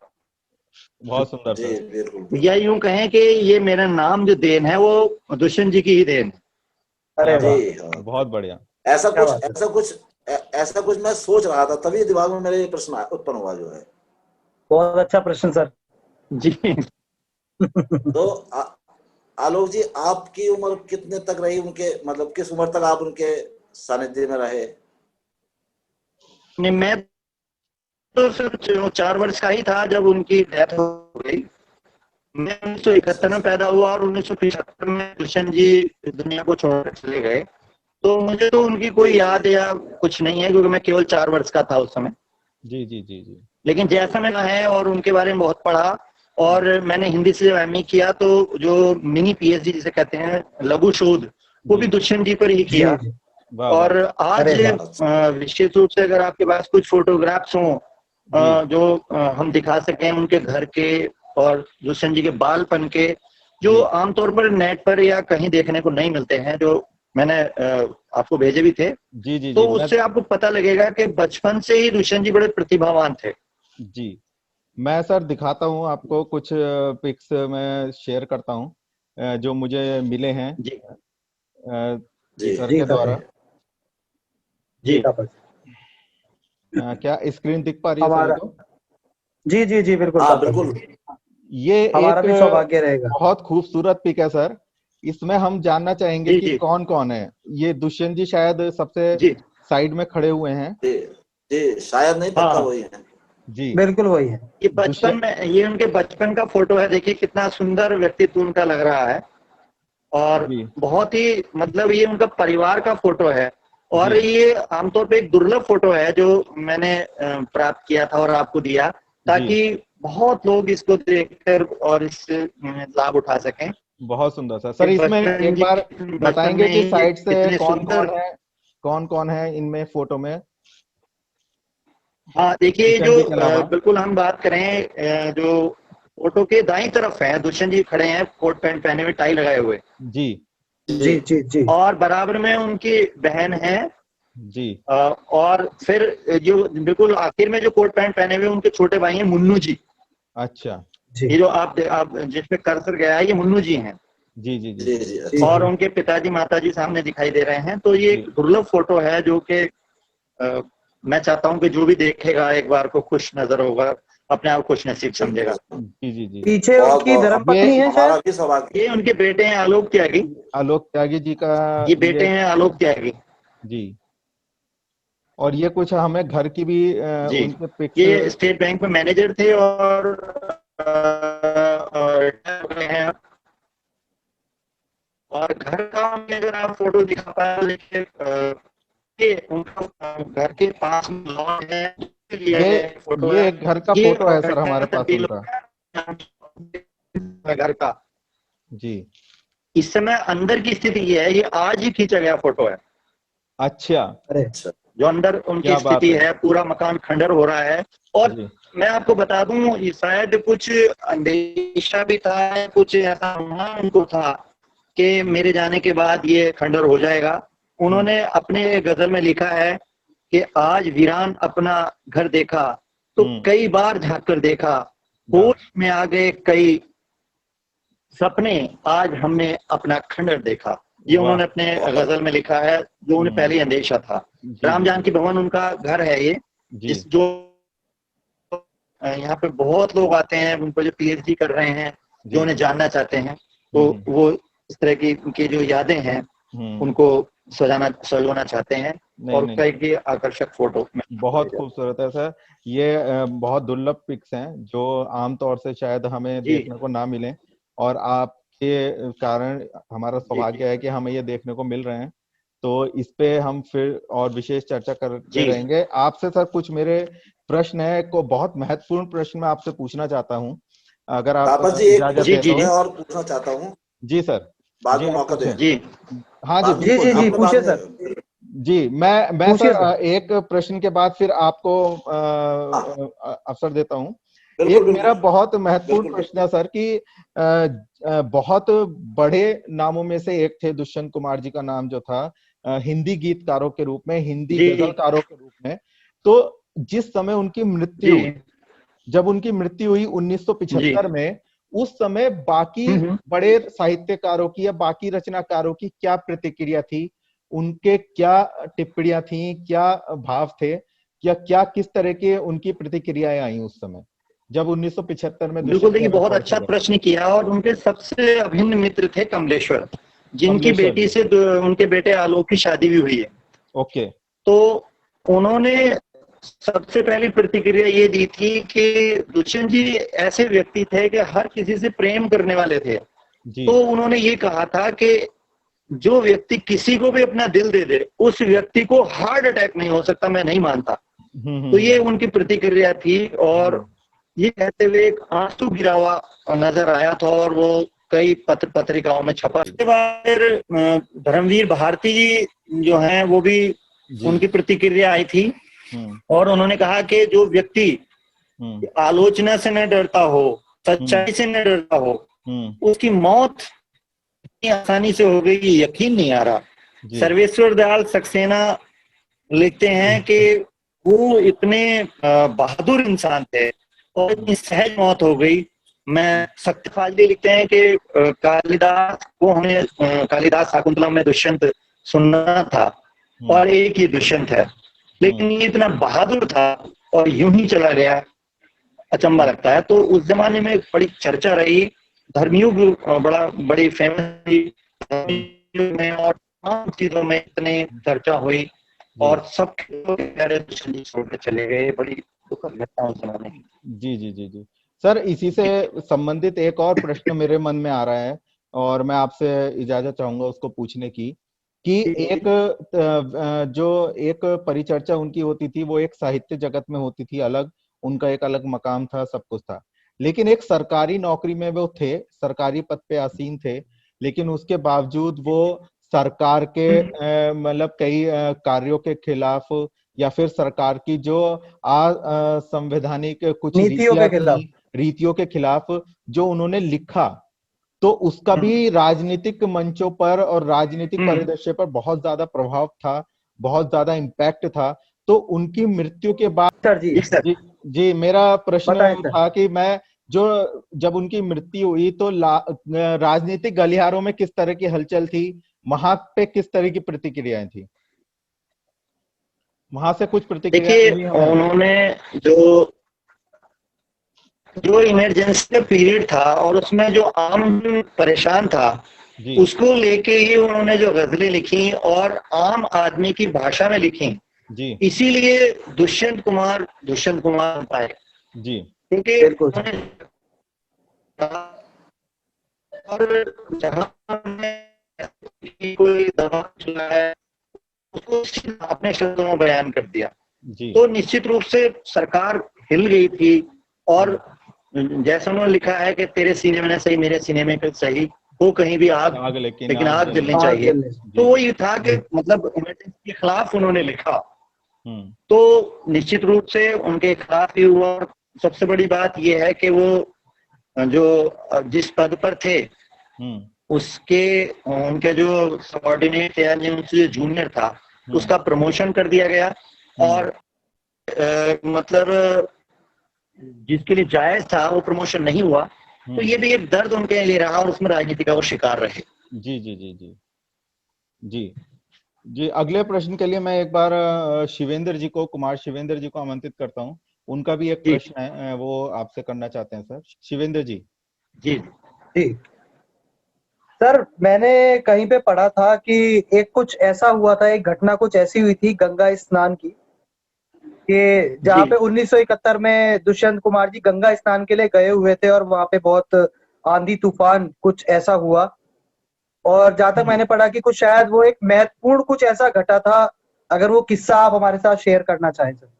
बहुत सुंदर जी सर। बिल्कुल या यूं कहें कि ये मेरा नाम जो देन है वो दुष्यंत जी की ही देन है। अरे क्या वाह, जी। बात, हाँ, बहुत बढ़िया। ऐसा क्या कुछ बात है, ऐसा कुछ ऐसा कुछ मैं सोच रहा था, तभी दिमाग में मेरे ये प्रश्न उत्पन्न हुआ जो है। बहुत अच्छा प्रश्न सर। जी। तो आलोक जी, आपकी उम्र कितने तक रही उनके, मतलब किस उम्र तक आप उनके सानिध्य में रहे? नहीं, मैं तो सिर्फ 4 वर्ष का ही था जब उनकी डेथ हो गई। मैं 1971 में अच्छा पैदा हुआ और 1975 में दुष्यंत जी दुनिया को छोड़कर चले गए। तो मुझे तो उनकी कोई जी याद जी या कुछ नहीं है, क्योंकि मैं केवल 4 वर्ष का था उस समय। जी जी जी जी। लेकिन जैसा मैंने है और उनके बारे में बहुत पढ़ा, और मैंने हिंदी से जब एमए किया तो जो मिनी पीएचडी जिसे कहते हैं, लघु शोध, वो भी जी दुष्यंत जी पर ही जी किया। जी। वाह वाह। और आज अरे वाह, अच्छा विशेष रूप से अगर आपके पास कुछ फोटोग्राफ्स हों जी जो हम दिखा सकें उनके घर के और दुष्यंत जी के बालपन के, जो जी आमतौर पर नेट पर या कहीं देखने को नहीं मिलते हैं, जो मैंने आपको भेजे भी थे, जी जी तो जी। मैं उससे आपको पता लगेगा कि बचपन से ही दुष्यंत जी बड़े प्रतिभावान थे। जी मैं सर दिखाता हूँ आपको कुछ पिक्स मैं शेयर करता हूँ जो मुझे मिले हैं जी जी सर जी के द्वारा। तापस, जी जी तापस, क्या स्क्रीन दिख पा रही है सभी हमारा, को? जी जी जी बिल्कुल हाँ तापस बिल्कुल। जी, ये हमारा एक भी सौभाग्य रहेगा। बहुत खूबसूरत पिक है सर। इसमें हम जानना चाहेंगे जी कि जी कौन कौन है। ये दुष्यंत जी शायद सबसे जी। साइड में खड़े हुए हैं। जी जी, शायद नहीं, पक्का हाँ, वही है। जी बिल्कुल वही है। ये बचपन दुष्यंत। में, ये उनके बचपन का फोटो है, देखिए कितना सुंदर व्यक्तित्व उनका लग रहा है। और जी बहुत ही, मतलब ये उनका परिवार का फोटो है। और जी ये आमतौर पे एक दुर्लभ फोटो है जो मैंने प्राप्त किया था और आपको दिया, जी। ताकि बहुत लोग इसको देखकर और इससे लाभ उठा सकें बहुत सुंदर सर। कि सर इसमें बचपन एक जी, बार बचपन बताएंगे में कि ही साइड से इतने कौन सुंदर। कौन है, कौन कौन है इनमें फोटो में हाँ देखिए, दुष्यंत जो जी के अलावा? बिल्कुल हम बात करें, जो फोटो के दाईं तरफ है, दुष्यंत जी खड़े हैं कोट पैंट पहने हुए, टाई लगाए हुए, जी जी जी जी जी और बराबर में उनकी बहन है। जी। और फिर जो बिल्कुल आखिर में जो कोट पैंट पहने हुए उनके छोटे भाई हैं, मुन्नू जी। अच्छा। जी ये जो आप जिसपे कर्सर गया है, ये मुन्नू जी हैं। जी जी जी जी जी जी। जी अच्छा और जी। उनके पिताजी माताजी सामने दिखाई दे रहे हैं। तो ये जी एक दुर्लभ फोटो है जो कि मैं चाहता हूं कि जो भी देखेगा एक बार को खुश नजर होगा, अपने आप खुश नसीब समझेगा। बिल्कुल। जी जी जी। पीछे बहुत उनकी बहुत ये धर्मपत्नी है हमारा शायद। भी सौभाग्य। ये उनके बेटे हैं आलोक त्यागी। आलोक त्यागी जी का ये बेटे ये। हैं आलोक त्यागी। जी। और ये कुछ हमें घर की भी जी, उनके पिक्स। ये स्टेट बैंक में मैनेजर थे और रिटायर हो गए हैं। और घर का में अगर आप फोटो दिखा पाए, देखिए ये उनका घर के पास में लॉन है, लिया ये गया एक फोटो ये है। एक घर का ये फोटो है सर हमारे पास तब्दील उनका। घर का। जी। इस समय अंदर की स्थिति ये है, ये आज ही खींचा गया फोटो है। अच्छा। अरे अच्छा जो अंदर उनकी क्या बात स्थिति है। है, पूरा मकान खंडर हो रहा है। और जी मैं आपको बता दूं, ये शायद कुछ अंदेशा भी था, कुछ ऐसा अनुमान उनको था कि जी। मेरे जाने के बाद ये खंडर हो जाएगा। हम्म उन्होंने अपने गजल में लिखा है कि आज वीरान अपना घर देखा, तो हम्म। कई बार झांक कर देखा, वाह होश में आ गए कई सपने, आज हमने अपना खंडर देखा। ये वाह। उन्होंने अपने बहुत। गजल में लिखा है, जो उन्हें हम्म। पहले ही अंदेशा था। जी राम जी जी जानकी भवन उनका घर है ये। जी इस जो यहाँ पे बहुत लोग आते हैं, उनको जो पीएचडी कर रहे हैं, जो जी। उन्हें जानना चाहते हैं, तो हम्म। वो इस तरह की उनकी जो यादें हैं हम्म। उनको सजोना चाहते हैं। नहीं और नहीं। कई की आकर्षक फोटो में बहुत खूबसूरत है सर। ये बहुत दुर्लभ पिक्स हैं जो आमतौर से शायद हमें जी देखने को ना मिलें। और आपके कारण हमारा जी जी सौभाग्य है कि हमें ये देखने को मिल रहे हैं। तो इस पे हम फिर और विशेष चर्चा करते जी रहेंगे। आपसे सर कुछ मेरे प्रश्न है को बहुत महत्वपूर्ण प्रश्न मैं आपसे पूछना चाहता हूँ, अगर आप तापस जी, एक इजाजत जी दे प्रश्न जी तो। मैं जी और पूछना चाहता हूँ। जी सर। बाद जी में आप मौका पूछें। दें। जी हाँ जी बाद में- जी जी जी आपने पूछिए बाद सर। में- जी मैं पूछिए सर एक प्रश्न के बाद फिर आपको अवसर देता हूँ। बिल्कुल एक बिल्कुल मेरा बहुत महत्वपूर्ण बिल्कुल प्रश्न है सर कि बहुत बड़े नामों में से एक थे दुष्यंत कुमार जी का नाम जो था हिंदी गीतकारों के रूप में, हिंदी जी गजलकारों के रूप में। तो जिस समय उनकी मृत्यु हुई, जी जब उनकी मृत्यु हुई जी 1975 में, उस समय बाकी बड़े साहित्यकारों की या बाकी रचनाकारों की क्या प्रतिक्रिया थी, उनके क्या टिप्पणियां थी, क्या भाव थे, या क्या किस तरह के उनकी प्रतिक्रियाएं आई उस समय जब 1975 में बिल्कुल। दुष्यंत देखिए, जी हमें बहुत छोड़ अच्छा के गए? प्रश्न किया। और उनके सबसे अभिन्न मित्र थे कमलेश्वर, जिनकी कमलेश्वर बेटी जी। से उनके बेटे आलोक की शादी भी हुई है। ओके। तो उन्होंने सबसे पहली प्रतिक्रिया ये दी थी कि दुष्यंत जी ऐसे व्यक्ति थे कि हर किसी से प्रेम करने वाले थे। जी। तो उन्होंने ये कहा था कि जो व्यक्ति किसी को भी अपना दिल दे दे, उस व्यक्ति को हार्ट अटैक नहीं हो सकता, मैं नहीं मानता। तो ये उनकी प्रतिक्रिया थी। और ये कहते हुए एक आंसू गिरा हुआ नजर आया था और वो कई पत्रिकाओं में छपा। इसके बाद फिर धर्मवीर भारती जी जो हैं वो भी, उनकी प्रतिक्रिया आई थी। और उन्होंने कहा कि जो व्यक्ति आलोचना से न डरता हो, सच्चाई से न डरता हो, उसकी मौत इतनी आसानी से हो गई, यकीन नहीं आ रहा। सर्वेश्वर दयाल सक्सेना लिखते हैं कि वो इतने बहादुर इंसान थे और इतनी सहज मौत हो गई। मैं सत्यपाल जी लिखते हैं कि कालिदास को हमें कालिदास शाकुंतलम में दुष्यंत सुनना था और एक ही दुष्यंत है, लेकिन ये इतना बहादुर था और यूं ही चला गया, अचंबा लगता है। तो उस जमाने में बड़ी चर्चा रही, धर्मियों की बड़ी फेमस में और तमाम चीजों में इतनी चर्चा हुई और सब प्यारे छोड़ के चले गए। बड़ी दुखद घटना उस जमाने की। जी जी जी जी सर, इसी से संबंधित एक और प्रश्न मेरे मन में आ रहा है और मैं आपसे इजाजत चाहूंगा उसको पूछने की कि एक जो एक परिचर्चा उनकी होती थी वो एक साहित्य जगत में होती थी, अलग उनका एक अलग मकाम था, सब कुछ था। लेकिन एक सरकारी नौकरी में वो थे, सरकारी पद पे आसीन थे, लेकिन उसके बावजूद वो सरकार के मतलब कई कार्यों के खिलाफ या फिर सरकार की जो संवैधानिक कुछ नीतियों के खिलाफ, रीतियों के खिलाफ जो उन्होंने लिखा, तो उसका भी राजनीतिक मंचों पर और राजनीतिक परिदृश्य पर बहुत ज्यादा प्रभाव था, बहुत ज्यादा इम्पैक्ट था। तो उनकी मृत्यु के बाद सर जी जी मेरा प्रश्न बताएं सर। था कि मैं जो जब उनकी मृत्यु हुई तो राजनीतिक गलियारों में किस तरह की हलचल थी, वहां पे किस तरह की प्रतिक्रियाएं थी, वहां से कुछ प्रतिक्रिया देखिए, मिली हमें? उन्होंने जो इमरजेंसी का पीरियड था और उसमें जो आम परेशान था उसको लेके ही उन्होंने जो गजलें लिखी और आम आदमी की भाषा में लिखी, इसीलिए दुष्यंत कुमार पाए जी, क्योंकि उन्होंने और जहां कोई दवा चला है उसको अपने शब्दों में बयान कर दिया। तो निश्चित रूप से सरकार हिल गई थी। और जैसा उन्होंने लिखा है कि तेरे सीने में न सही मेरे सीने में सही हो कहीं भी आग लेकिन आग जलनी चाहिए। तो वो ये था कि मतलब इमरजेंसी के खिलाफ उन्होंने लिखा, तो निश्चित रूप से उनके खिलाफ ही हुआ। सबसे बड़ी बात यह है कि वो जो जिस पद पर थे उनके जो सबऑर्डिनेट यानी उनसे जो जूनियर था उसका प्रमोशन कर दिया गया और मतलब जिसके लिए जायज था वो प्रमोशन नहीं हुआ। तो ये भी एक दर्द उनके लिए रहा और उसमें राजनीति का वो शिकार रहे। जी जी जी जी जी जी अगले प्रश्न के लिए मैं एक बार शिवेंद्र जी को, कुमार शिवेंद्र जी को आमंत्रित करता हूं। उनका भी एक प्रश्न है, वो आपसे करना चाहते हैं सर। शिवेंद्र जी। जी जी सर, मैंने कहीं पे पढ़ा था कि एक कुछ ऐसा हुआ था, एक घटना कुछ ऐसी हुई थी गंगा स्नान की, कि जहाँ पे 1971 में दुष्यंत कुमार जी गंगा स्नान के लिए गए हुए थे और वहां पे बहुत आंधी तूफान कुछ ऐसा हुआ। और जहां तक मैंने पढ़ा कि कुछ शायद वो एक महत्वपूर्ण कुछ ऐसा घटा था। अगर वो किस्सा आप हमारे साथ शेयर करना चाहें सर।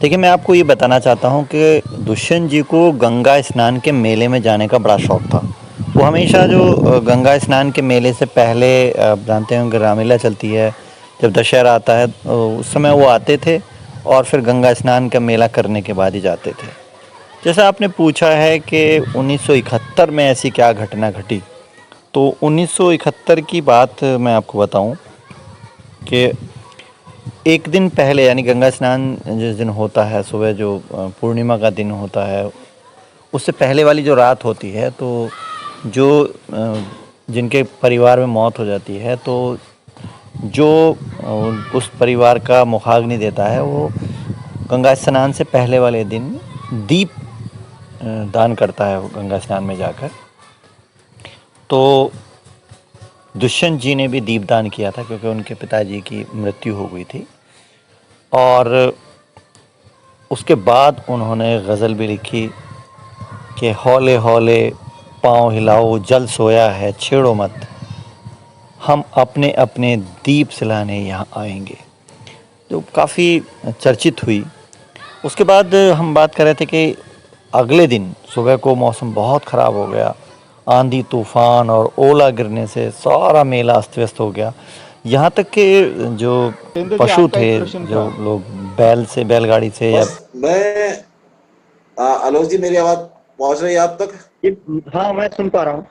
देखिए, मैं आपको ये बताना चाहता हूँ कि दुष्यंत जी को गंगा स्नान के मेले में जाने का बड़ा शौक था वो हमेशा जो गंगा स्नान के मेले से पहले आप जानते होंगे रामलीला चलती है, जब दशहरा आता है उस समय वो आते थे और फिर गंगा स्नान का मेला करने के बाद ही जाते थे। जैसा आपने पूछा है कि 1971 में ऐसी क्या घटना घटी, तो 1971 की बात मैं आपको बताऊं कि एक दिन पहले यानी गंगा स्नान जिस दिन होता है सुबह, जो पूर्णिमा का दिन होता है, उससे पहले वाली जो रात होती है, तो जो जिनके परिवार में मौत हो जाती है, तो जो उस परिवार का मुखाग्नि देता है, वो गंगा स्नान से पहले वाले दिन दीप दान करता है वो गंगा स्नान में जाकर। तो दुष्यंत जी ने भी दीपदान किया था क्योंकि उनके पिताजी की मृत्यु हो गई थी, और उसके बाद उन्होंने गज़ल भी लिखी कि हौले हौले पाँव हिलाओ जल सोया है छेड़ो मत, हम अपने अपने दीप सिलाने यहाँ आएंगे, जो काफ़ी चर्चित हुई। उसके बाद हम बात कर रहे थे कि अगले दिन सुबह को मौसम बहुत ख़राब हो गया, आंधी तूफान और ओला गिरने से सारा मेला अस्त व्यस्त हो गया। यहाँ तक कि जो पशु थे, जो लोग बैलगाड़ी से या मैं आलोक जी, मेरी आवाज पहुंच रही है आप तक? हाँ, मैं सुन पा रहा हूँ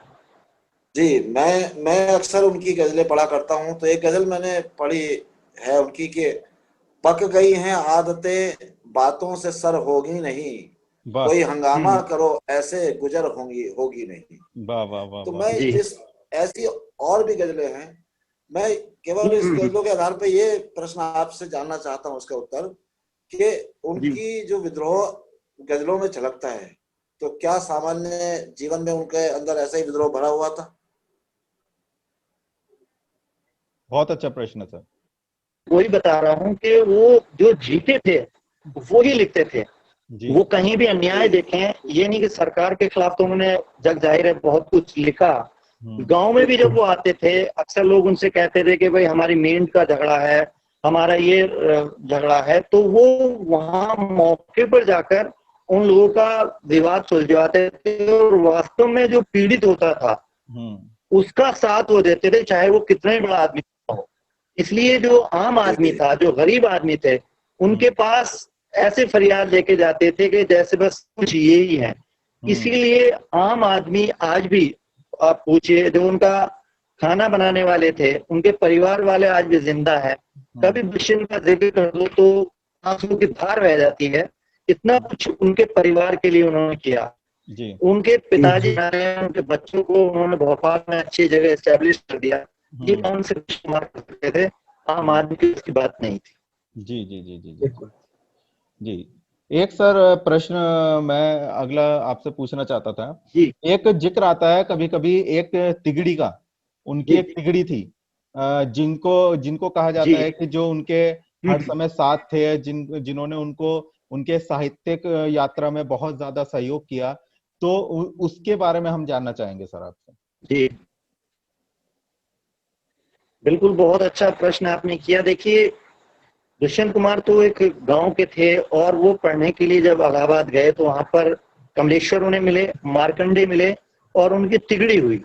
जी। मैं अक्सर उनकी गजलें पढ़ा करता हूँ, तो एक गजल मैंने पढ़ी है उनकी कि पक गई हैं आदतें बातों से सर होगी नहीं, कोई हंगामा करो ऐसे गुजर होगी नहीं। तो मैं इस ऐसी और भी गजलें हैं, मैं केवल इस गजलों के आधार पर ये प्रश्न आपसे जानना चाहता हूँ उसका उत्तर, कि उनकी जो विद्रोह गजलों में झलकता है, तो क्या सामान्य जीवन में उनके अंदर ऐसा ही विद्रोह भरा हुआ था? बहुत अच्छा प्रश्न सर। वही बता रहा हूँ कि वो जो जीते थे वो ही लिखते थे। वो कहीं भी अन्याय देखें, ये नहीं कि सरकार के खिलाफ तो उन्होंने जग जाहिर है बहुत कुछ लिखा। गांव में भी जब वो आते थे, अक्सर लोग उनसे कहते थे कि भाई हमारी मींट का झगड़ा है, हमारा ये झगड़ा है, तो वो वहां मौके पर जाकर उन लोगों का विवाद सुलझाते थे और वास्तव में जो पीड़ित होता था उसका साथ वो देते थे, चाहे वो कितना ही बड़ा आदमी हो। इसलिए जो आम आदमी था, जो गरीब आदमी थे, उनके पास ऐसे फरियाद लेके जाते थे कि जैसे बस कुछ ये ही है। इसीलिए आम आदमी आज भी आप पूछिए, जो उनका खाना बनाने वाले थे, उनके परिवार वाले आज भी जिंदा है। कभी दुष्यंत का जिक्र कर दो तो आंसू की धार बह जाती है, इतना कुछ उनके परिवार के लिए उन्होंने किया। उनके पिताजी उनके बच्चों को उन्होंने भोपाल में अच्छी जगह एस्टेब्लिश कर दिया। ये कौन से कुमार कर सकते थे? आम आदमी की उसकी बात नहीं थी। जी जी जी जी जी जी। एक सर प्रश्न मैं अगला आपसे पूछना चाहता था। एक जिक्र आता है कभी कभी एक तिगड़ी का, उनकी एक तिगड़ी थी जिनको कहा जाता है कि जो उनके हर समय साथ थे, जिन्होंने उनको उनके साहित्यिक यात्रा में बहुत ज्यादा सहयोग किया, तो उसके बारे में हम जानना चाहेंगे सर आपसे। जी बिल्कुल, बहुत अच्छा प्रश्न आपने किया। देखिए, दुष्यंत कुमार तो एक गांव के थे और वो पढ़ने के लिए जब इलाहाबाद गए तो वहां पर कमलेश्वर उन्हें मिले, मार्कंडे मिले और उनकी तिगड़ी हुई।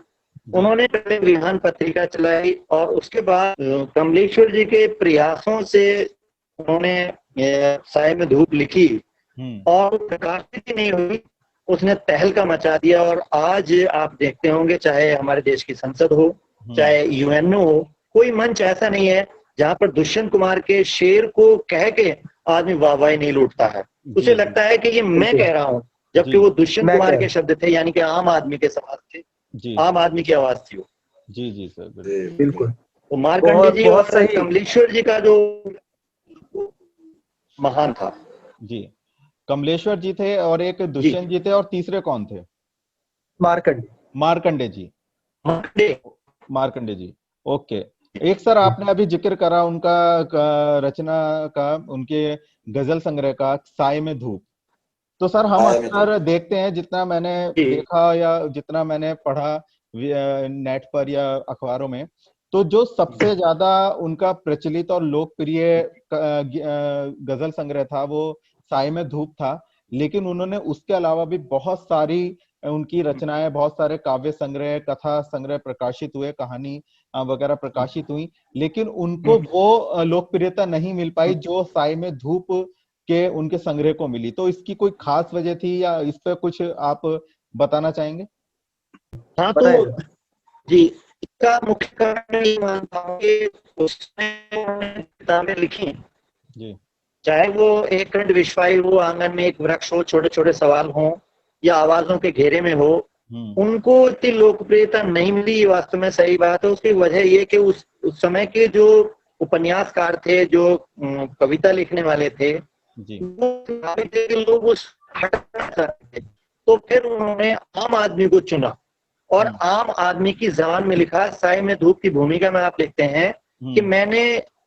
उन्होंने पहले विहान पत्रिका चलाई और उसके बाद कमलेश्वर जी के प्रयासों से उन्होंने साय में धूप लिखी और प्रकाशित ही नहीं हुई, उसने तहलका मचा दिया। और आज आप देखते होंगे, चाहे हमारे देश की संसद हो, चाहे यूएनओ हो, कोई मंच ऐसा नहीं है जहां पर दुष्यंत कुमार के शेर को कह के आदमी वाहवाही नहीं लूटता है। उसे लगता है कि ये मैं कह रहा हूँ, जबकि वो दुष्यंत कुमार के शब्द थे, यानी कि आम आदमी के सवाल थे, आम आदमी की आवाज थी वो। जी जी सर, बिल्कुल। वो मार्कंडे जी और कमलेश्वर जी का जो महान था। जी, कमलेश्वर जी थे और एक दुष्यंत जी थे, और तीसरे कौन थे? मार्कंडे जी। मार्कंडे जी, ओके। एक सर आपने अभी जिक्र करा उनका रचना का, उनके गजल संग्रह का साय में धूप। तो सर हम अक्सर देखते हैं, जितना मैंने देखा या जितना मैंने पढ़ा नेट पर या अखबारों में, तो जो सबसे ज्यादा उनका प्रचलित और लोकप्रिय गजल संग्रह था वो साय में धूप था। लेकिन उन्होंने उसके अलावा भी बहुत सारी उनकी रचनाएं, बहुत सारे काव्य संग्रह, कथा संग्रह प्रकाशित हुए, कहानी वगैरह प्रकाशित हुई, लेकिन उनको वो लोकप्रियता नहीं मिल पाई जो साय में धूप के उनके संग्रह को मिली। तो इसकी कोई खास वजह थी या इस पे कुछ आप बताना चाहेंगे? हाँ, तो जी, इसका मुख्य कारण ये मानता हूँ कि उसमें उन्होंने किताबें लिखी जी, चाहे वो एक खंड विश्वाई हो, आंगन में एक वृक्ष हो, छोटे छोटे सवाल हो, या आवाजों के घेरे में हो, उनको इतनी लोकप्रियता नहीं मिली। ये वास्तव में सही बात है। उसकी वजह ये कि उस समय के जो उपन्यासकार थे, जो कविता लिखने वाले थे, वो लोग उस हटना चाहते थे, तो फिर उन्होंने आम आदमी को चुना और आम आदमी की जबान में लिखा। साय में धूप की भूमिका में आप लिखते हैं कि मैंने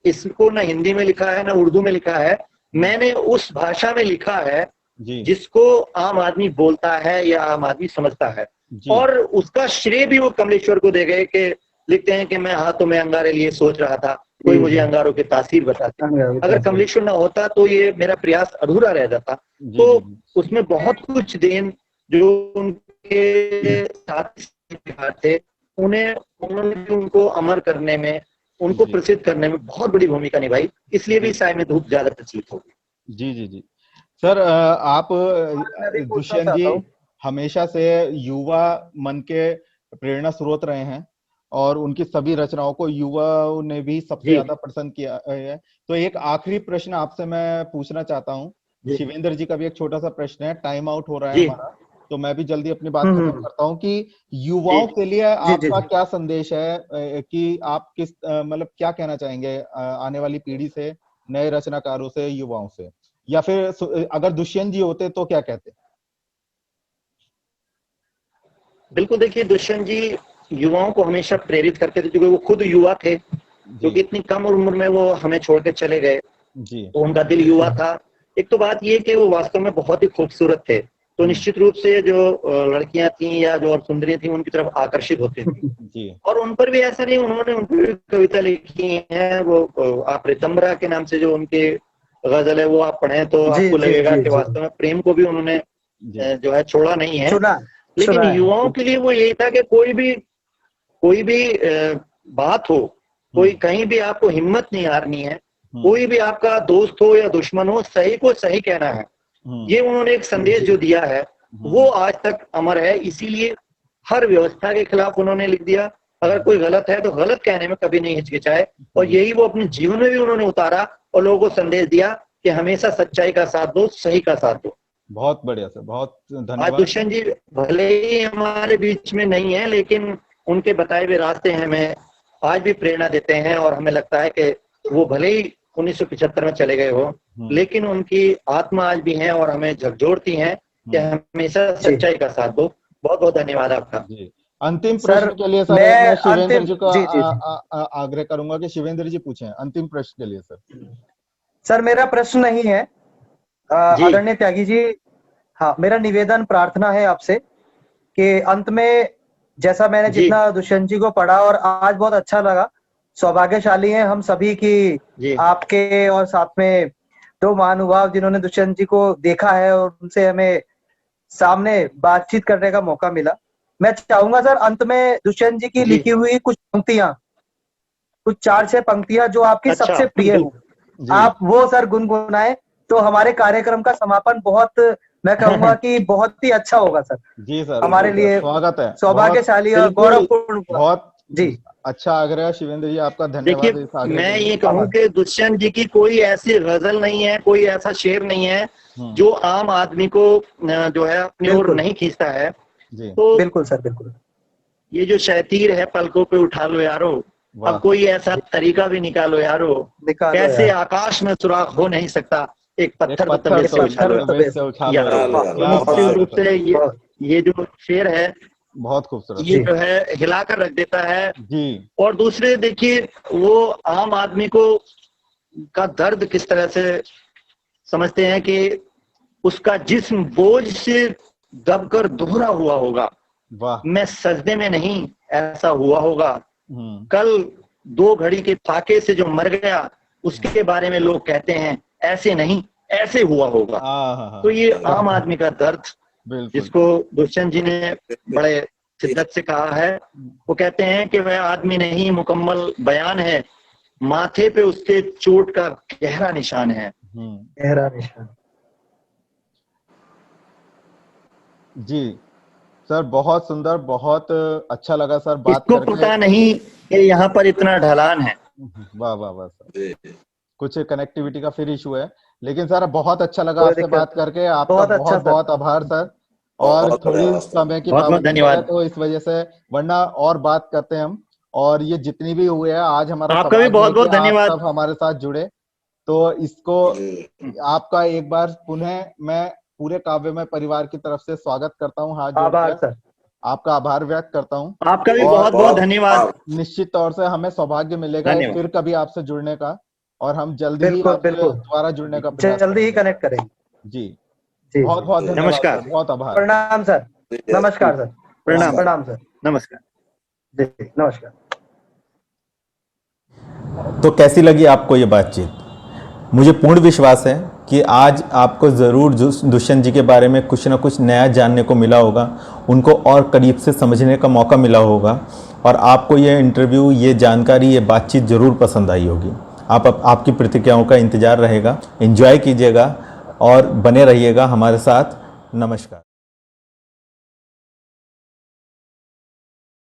इसको ना हिंदी में लिखा है ना उर्दू में लिखा है, मैंने उस भाषा में लिखा है जिसको आम आदमी बोलता है या आम आदमी समझता है। और उसका श्रेय भी वो कमलेश्वर को दे गए कि लिखते हैं कि मैं हाथों में अंगारे लिए सोच रहा था, कोई मुझे अंगारों की तासीर बताती। अगर कमलेश्वर ना होता तो ये मेरा प्रयास अधूरा रह जाता। तो उसमें बहुत कुछ देन जो उनके साथ थे, उन्होंने उनको अमर करने में, उनको प्रसिद्ध करने में बहुत बड़ी भूमिका निभाई। इसलिए भी साय में धूप ज्यादा प्रचलित हो गई। जी जी जी सर, आप दुष्यंत जी हमेशा से युवा मन के प्रेरणा स्रोत रहे हैं और उनकी सभी रचनाओं को युवाओं ने भी सबसे ज्यादा पसंद किया है। तो एक आखिरी प्रश्न आपसे मैं पूछना चाहता हूँ। शिवेंद्र जी का भी एक छोटा सा प्रश्न है, टाइम आउट हो रहा है हमारा, तो मैं भी जल्दी अपनी बात खत्म करता हूँ कि युवाओं के लिए आपका क्या संदेश है, कि आप किस मतलब क्या कहना चाहेंगे आने वाली पीढ़ी से, नए रचनाकारों से, युवाओं से, या फिर अगर दुष्यंत जी होते तो क्या कहते? बिल्कुल, देखिए दुष्यंत जी युवाओं को हमेशा प्रेरित करते थे, क्योंकि वो खुद युवा थे, क्योंकि इतनी कम उम्र में वो हमें छोड़ के चले गए। तो उनका दिल युवा था। एक तो बात ये कि वो वास्तव में बहुत ही खूबसूरत थे, तो निश्चित रूप से जो लड़कियां थी या जो और सुंदरियां थी उनकी तरफ आकर्षित होते थे। और उन पर भी ऐसा नहीं, उन्होंने उन पर कविता लिखी है। वो आप रितंबरा के नाम से जो उनके गजल है वो आप पढ़ें तो आपको लगेगा कि वास्तव में प्रेम को भी उन्होंने जो है छोड़ा नहीं है। लेकिन युवाओं के लिए वो यही था कि कोई भी बात हो, कोई कहीं भी आपको हिम्मत नहीं हारनी है, कोई भी आपका दोस्त हो या दुश्मन हो, सही को सही कहना है। ये उन्होंने एक संदेश जो दिया है वो आज तक अमर है। इसीलिए हर व्यवस्था के खिलाफ उन्होंने लिख दिया। अगर कोई गलत है तो गलत कहने में कभी नहीं हिचकिचाए, और यही वो अपने जीवन में भी उन्होंने उतारा और लोगों को संदेश दिया कि हमेशा सच्चाई का साथ दो, सही का साथ दो। बहुत बढ़िया सर, बहुत धन्यवाद। आज दुष्यंत जी भले ही हमारे बीच में नहीं है, लेकिन उनके बताए हुए रास्ते हमें आज भी प्रेरणा देते हैं, और हमें लगता है कि वो भले ही 1975 में चले गए हो, लेकिन उनकी आत्मा आज भी है और हमें झकझोरती है कि हमेशा सच्चाई का साथ दो। बहुत बहुत धन्यवाद आपका। अंतिम प्रश्न के लिए सर मैं शिवेंद्र जी को आग्रह करूंगा कि शिवेंद्र जी पूछें अंतिम प्रश्न के लिए। सर मेरा प्रश्न नहीं है आदरणीय त्यागी जी, हाँ मेरा निवेदन प्रार्थना है आपसे कि अंत में, जैसा मैंने जितना दुष्यंत जी को पढ़ा और आज बहुत अच्छा लगा, सौभाग्यशाली हैं हम सभी की आपके और साथ में दो महानुभाव जिन्होंने दुष्यंत जी को देखा है और उनसे हमें सामने बातचीत करने का मौका मिला। मैं चाहूंगा सर अंत में दुष्यंत जी की लिखी हुई कुछ पंक्तियां, कुछ 4-6 पंक्तियां जो आपकी सबसे प्रिय हो, आप वो सर गुनगुनाए तो हमारे कार्यक्रम का समापन बहुत, मैं कहूंगा कि बहुत ही अच्छा होगा सर। जी सर, हमारे लिए स्वागत है, सौभाग्यशाली और गौरवपूर्ण। बहुत जी अच्छा आग्रह शिवेंद्र जी, आपका धन्यवाद। देखिए मैं ये कहूँ कि दुष्यंत जी की कोई ऐसी गजल नहीं है, कोई ऐसा शेर नहीं है जो आम आदमी को जो है अपनी ओर नहीं खींचता है। तो बिल्कुल सर, बिल्कुल। ये जो शैतीर है पलकों पे उठा लो यारो, अब कोई ऐसा तरीका भी निकालो यारो, कैसे आकाश में सुराख हो नहीं सकता, एक पत्थर तबे से रूप से ये जो शेर है बहुत खूबसूरत, ये जो है हिलाकर रख देता है जी। और दूसरे देखिए वो आम आदमी को का दर्द किस तरह से समझते हैं कि उसका जिस्म बोझ से दबकर दोहरा हुआ होगा, मैं सजदे में नहीं ऐसा हुआ होगा, कल 2 घड़ी के फाके से जो मर गया उसके बारे में लोग कहते हैं ऐसे नहीं ऐसे हुआ होगा। तो ये आम आदमी का दर्द बिल्कुल। जिसको दुष्यंत जी ने बड़े शिद्दत से कहा है। वो कहते हैं कि वह आदमी नहीं मुकम्मल बयान है, माथे पे उसके चोट का गहरा निशान है। गहरा निशान। जी सर, बहुत सुंदर, बहुत अच्छा लगा सर बात इसको करके। पता नहीं कि यहाँ पर इतना ढलान है। वाह वाह वाह सर, जी। कुछ कनेक्टिविटी का फिर इशू है, लेकिन सर बहुत अच्छा लगा कोई आपसे दिक्कत बात करके। आपका बहुत अच्छा बहुत सर। बहुत आभार सर। और बहुत थोड़ी बढ़िया। समय की बहुत बहुत पाबंदी धन्यवाद। है तो इस वजह से, वरना और बात करते हैं हम। और ये जितनी भी हुए हैं, आज हमारा आपका भी सौभाग्य है बहुत बहुत कि आप धन्यवाद। सब हमारे साथ जुड़े। तो इसको जी। आपका एक बार पुनः मैं पूरे काव्यमय परिवार की तरफ से स्वागत करता हूँ, हाथ आभार जोड़कर सर। आपका आभार व्यक्त करता हूँ। आपका भी और बहुत बहुत धन्यवाद। निश्चित तौर से हमें सौभाग्य मिलेगा धन्यवाद। फिर कभी आपसे जुड़ने का, और हम जल्दी ही बिल्कुल आपसे बिल्कुल, दोबारा जुड़ने का प्रयास जल्दी ही करेंगे। कनेक्ट करेंगे। जी, जी बहुत बहुत जी। धन्यवाद नमस्कार। सर, बहुत आभार। प्रणाम सर। नमस्कार सर। प्रणाम। प्रणाम सर। नमस्कार। जी नमस्कार। तो कैसी लगी आपको ये बातचीत? मुझे पूर्ण विश्वास है कि आज आपको ज़रूर दुष्यंत जी के बारे में कुछ ना कुछ नया जानने को मिला होगा, उनको और करीब से समझने का मौका मिला होगा, और आपको ये इंटरव्यू, ये जानकारी, ये बातचीत ज़रूर पसंद आई होगी। आपकी प्रतिक्रियाओं का इंतज़ार रहेगा। एंजॉय कीजिएगा और बने रहिएगा हमारे साथ। नमस्कार।